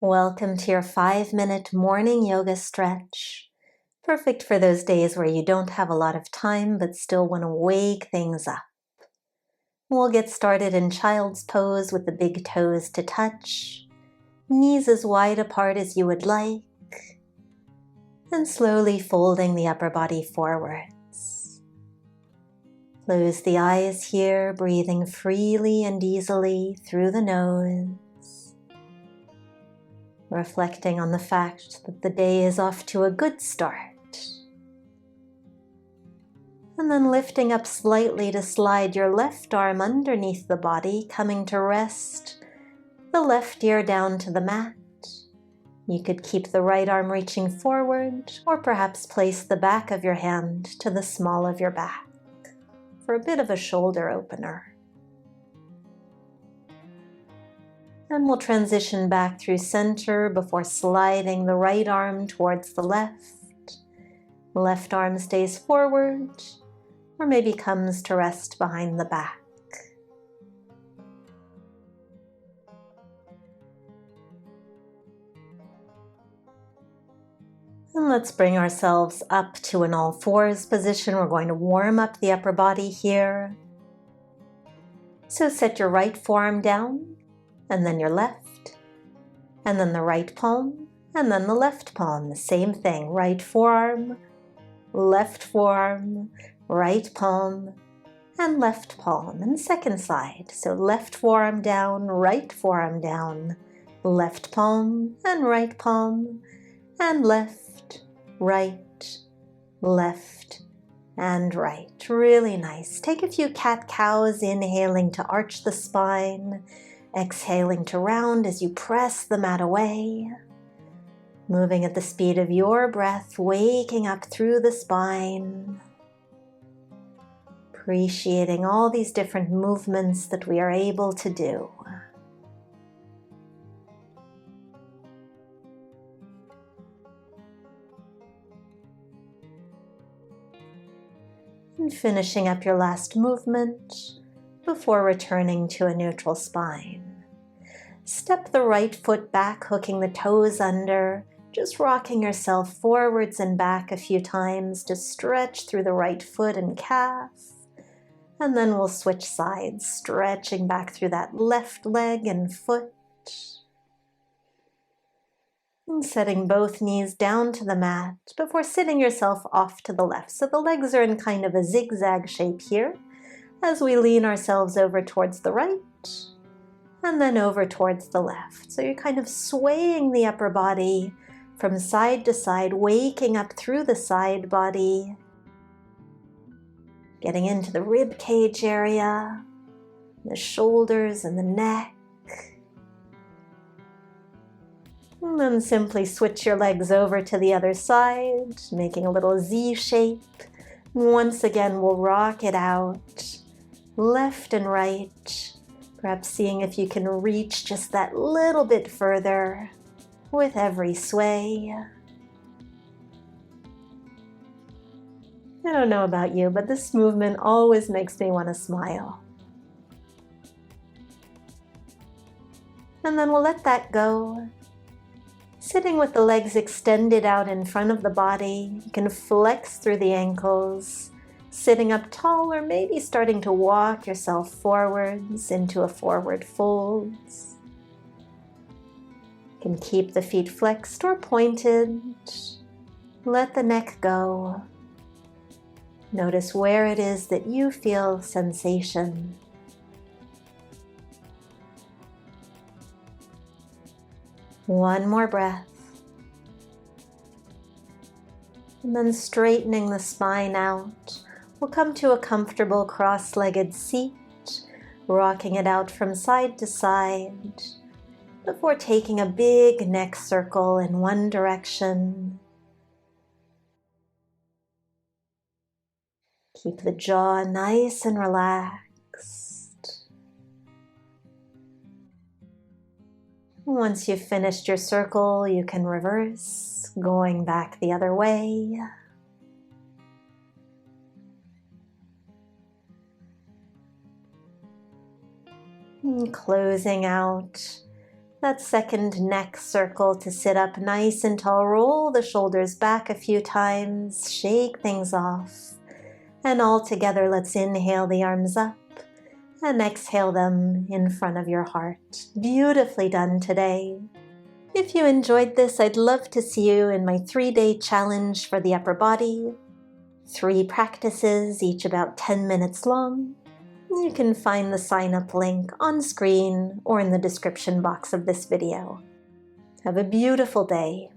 Welcome to your 5-minute morning yoga stretch. Perfect for those days where you don't have a lot of time but still want to wake things up. We'll get started in child's pose with the big toes to touch, knees as wide apart as you would like, and slowly folding the upper body forwards. Close the eyes here, breathing freely and easily through the nose. Reflecting on the fact that the day is off to a good start. And then lifting up slightly to slide your left arm underneath the body, coming to rest the left ear down to the mat. You could keep the right arm reaching forward, or perhaps place the back of your hand to the small of your back for a bit of a shoulder opener. And we'll transition back through center before sliding the right arm towards the left. Left arm stays forward, or maybe comes to rest behind the back. And let's bring ourselves up to an all fours position. We're going to warm up the upper body here. So set your right forearm down, and then your left, and then the right palm, and then the left palm. The same thing, right forearm, right palm, and left palm. And second side, so left forearm down, left palm, and left, right, left, and right. Really nice. Take a few cat-cows, inhaling to arch the spine, exhaling to round as you press the mat away. Moving at the speed of your breath, waking up through the spine. Appreciating all these different movements that we are able to do. And finishing up your last movement before returning to a neutral spine. Step the right foot back, hooking the toes under, just rocking yourself forwards and back a few times to stretch through the right foot and calf. And then we'll switch sides, stretching back through that left leg and foot. And setting both knees down to the mat before sitting yourself off to the left. So the legs are in kind of a zigzag shape here as we lean ourselves over towards the right and then over towards the left. So you're kind of swaying the upper body from side to side, waking up through the side body, getting into the rib cage area, the shoulders and the neck. And then simply switch your legs over to the other side, making a little Z shape. Once again, we'll rock it out, left and right, perhaps seeing if you can reach just that little bit further with every sway. I don't know about you, but this movement always makes me want to smile. And then we'll let that go. Sitting with the legs extended out in front of the body, you can flex through the ankles, sitting up tall or maybe starting to walk yourself forwards into a forward fold. You can keep the feet flexed or pointed. Let the neck go. Notice where it is that you feel sensation. One more breath. And then straightening the spine out, we'll come to a comfortable cross-legged seat, rocking it out from side to side, before taking a big neck circle in one direction. Keep the jaw nice and relaxed. Once you've finished your circle, you can reverse, going back the other way. And closing out That second neck circle to sit up nice and tall. Roll the shoulders back a few times, shake things off. And all together, let's inhale the arms up and exhale them in front of your heart. Beautifully done today. If you enjoyed this, I'd love to see you in my 3-day challenge for the upper body. 3 practices, each about 10 minutes long. You can find the sign-up link on screen or in the description box of this video. Have a beautiful day.